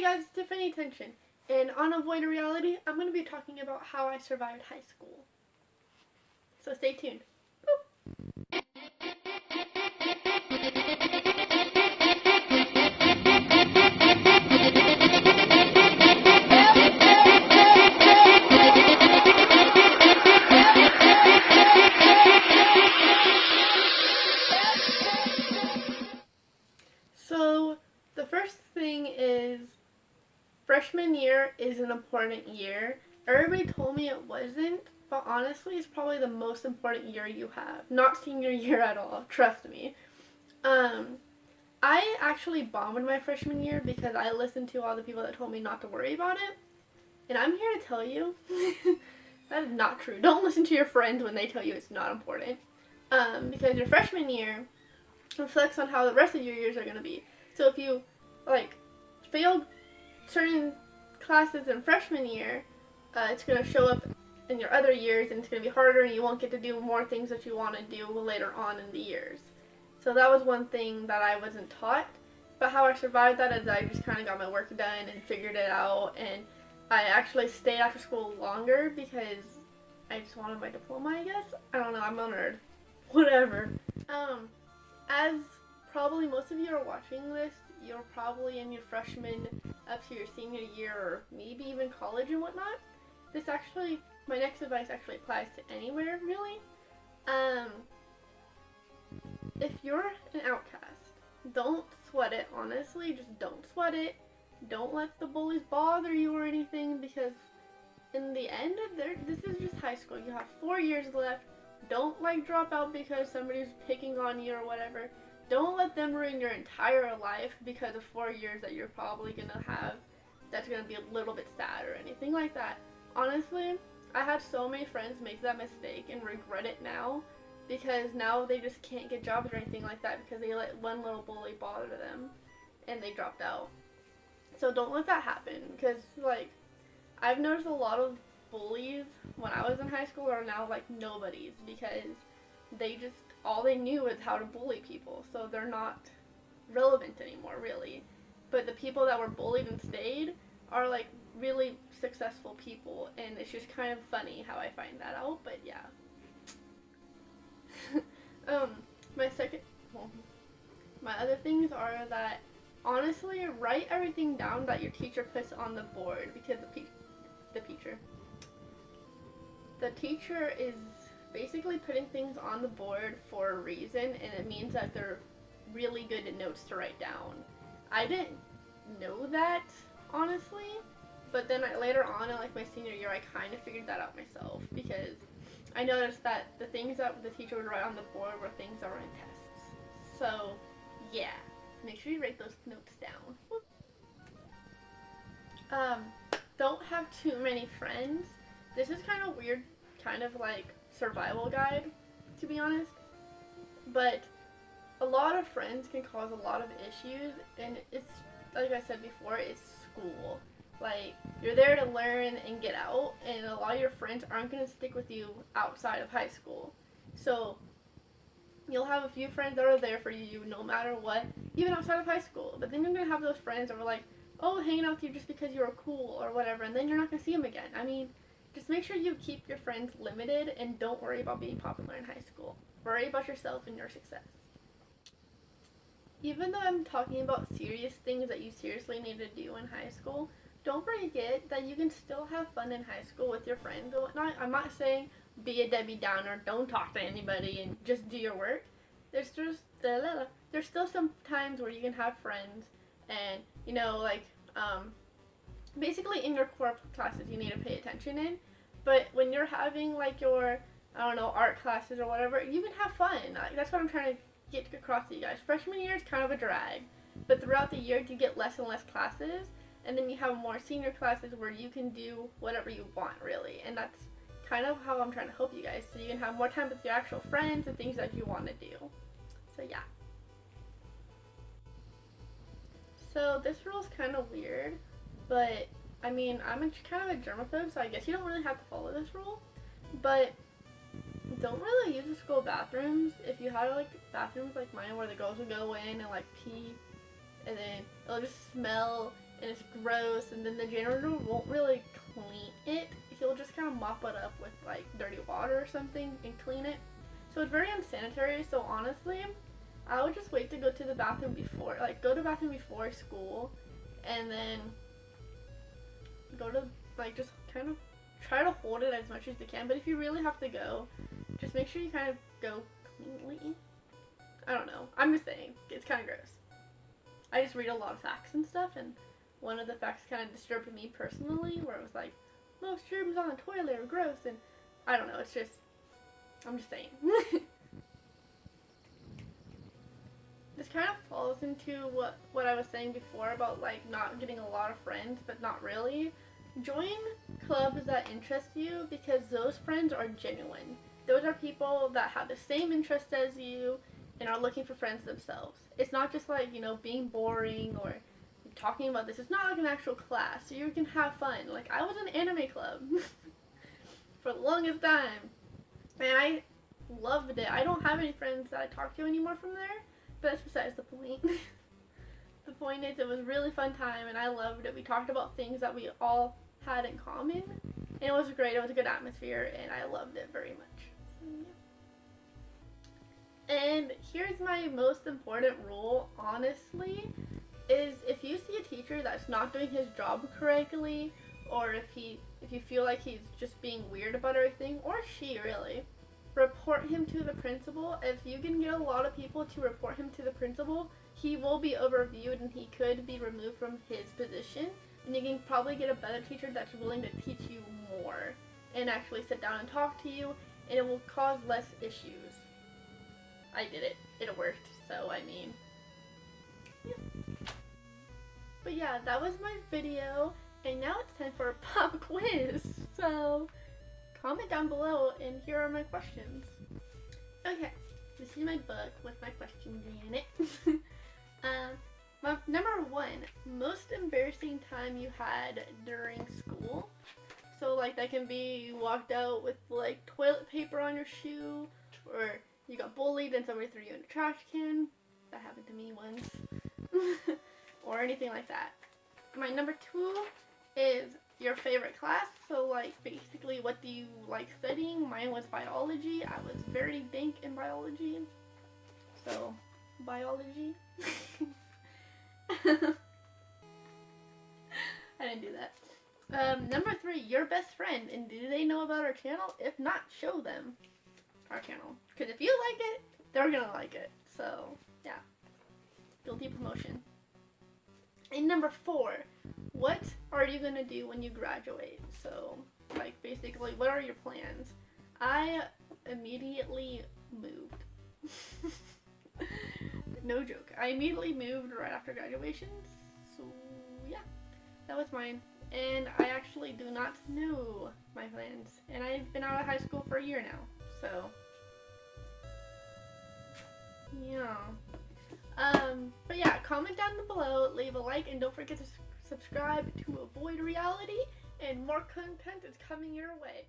guys, it's Tiffany Attention, and on Avoid Reality, I'm going to be talking about how I survived high school. So stay tuned. So the first thing is freshman year is an important year. Everybody told me it wasn't, but honestly, it's probably the most important year you have. Not senior year at all, trust me. I actually bombed my freshman year because I listened to all the people that told me not to worry about it. And I'm here to tell you, that is not true. Don't listen to your friends when they tell you it's not important. Because your freshman year reflects on how the rest of your years are going to be. So if you, fail certain classes in freshman year, it's going to show up in your other years, and it's going to be harder, and you won't get to do more things that you want to do later on in the years. So that was one thing that I wasn't taught. But how I survived that is I just kind of got my work done and figured it out, and I actually stayed after school longer because I just wanted my diploma, I guess. I don't know, I'm a nerd. Whatever. As probably most of you are watching this, you're probably in your freshman up to your senior year, or maybe even college and whatnot. My next advice actually applies to anywhere, really. If you're an outcast, don't sweat it, honestly. Just don't sweat it. Don't let the bullies bother you or anything, because in the end, this is just high school. You have 4 years left. Don't drop out because somebody's picking on you or whatever. Don't let them ruin your entire life because of 4 years that you're probably going to have that's going to be a little bit sad or anything like that. Honestly, I had so many friends make that mistake and regret it now, because now they just can't get jobs or anything like that because they let one little bully bother them and they dropped out. So don't let that happen, because I've noticed a lot of bullies when I was in high school are now nobodies, because all they knew is how to bully people, so they're not relevant anymore, really. But the people that were bullied and stayed are really successful people, and it's just kind of funny how I find that out, but yeah. My other things are that, honestly, write everything down that your teacher puts on the board, because the teacher is basically putting things on the board for a reason, and it means that they're really good notes to write down. I didn't know that, honestly, but then later on in my senior year, I kind of figured that out myself, because I noticed that the things that the teacher would write on the board were things that were in tests. So, yeah, make sure you write those notes down. Don't have too many friends. This is kind of weird, kind of survival guide, to be honest. But a lot of friends can cause a lot of issues, and it's, like I said before, it's school. You're there to learn and get out, and a lot of your friends aren't going to stick with you outside of high school. So you'll have a few friends that are there for you no matter what, even outside of high school. But then you're going to have those friends that were hanging out with you just because you were cool or whatever, and then you're not going to see them again. I mean, just make sure you keep your friends limited, and don't worry about being popular in high school. Worry about yourself and your success. Even though I'm talking about serious things that you seriously need to do in high school, don't forget that you can still have fun in high school with your friends and whatnot. I'm not saying be a Debbie Downer, don't talk to anybody, and just do your work. There's still some times where you can have friends, and basically in your core classes you need to pay attention in. But when you're having your, art classes or whatever, you can have fun. That's what I'm trying to get across to you guys. Freshman year is kind of a drag, but throughout the year you get less and less classes, and then you have more senior classes where you can do whatever you want, really. And that's kind of how I'm trying to help you guys, so you can have more time with your actual friends and things that you want to do. So yeah. So this rule is kind of weird, but I mean, I'm kind of a germaphobe, so I guess you don't really have to follow this rule. But don't really use the school bathrooms. If you had bathrooms like mine where the girls would go in and pee, and then it'll just smell, and it's gross, and then the janitor won't really clean it. He'll just kind of mop it up with like dirty water or something and clean it. So it's very unsanitary. So honestly, I would just wait to go to the bathroom before, like go to the bathroom before school, and then go to, like, just kind of try to hold it as much as you can. But if you really have to go, just make sure you kind of go cleanly. I don't know. I'm just saying, it's kind of gross. I just read a lot of facts and stuff, and one of the facts kind of disturbed me personally, where it was like, most germs on the toilet are gross, and I don't know, it's just, I'm just saying. This kind of falls into what I was saying before about, like, not getting a lot of friends, but not really. Join clubs that interest you, because those friends are genuine. Those are people that have the same interests as you and are looking for friends themselves. It's not just like, you know, being boring or talking about this. It's not like an actual class, so you can have fun. Like, I was in anime club for the longest time, and I loved it. I don't have any friends that I talk to anymore from there, but that's besides the point. The point is, it was a really fun time, and I loved it. We talked about things that we all had in common, and it was great. It was a good atmosphere, and I loved it very much. So, yeah. And here's my most important rule, honestly, is if you see a teacher that's not doing his job correctly, or if you feel like he's just being weird about everything, or she really, report him to the principal. If you can get a lot of people to report him to the principal, he will be overviewed and he could be removed from his position, and you can probably get a better teacher that's willing to teach you more and actually sit down and talk to you, and it will cause less issues. I did it. It worked. So, I mean, yeah. But yeah, that was my video, and now it's time for a pop quiz. So, comment down below, and here are my questions. Okay, this is my book with my questions in it. Number 1, most embarrassing time you had during school. So, like, that can be you walked out with, like, toilet paper on your shoe, or you got bullied and somebody threw you in a trash can. That happened to me once. Or anything like that. My number 2 is your favorite class. So, like, basically, what do you like studying? Mine was biology. I was very dank in biology. So, biology. I didn't do that. Number 3, your best friend. And do they know about our channel? If not, show them our channel. Because if you like it, they're gonna like it. So, yeah. Guilty promotion. And number 4, what are you gonna do when you graduate? So, like, basically, what are your plans? I immediately moved. No joke. I immediately moved right after graduation. So, yeah, that was mine. And I actually do not know my plans. And I've been out of high school for a year now. So, yeah. But yeah, comment down below, leave a like, and don't forget to subscribe to avoid reality, and more content is coming your way.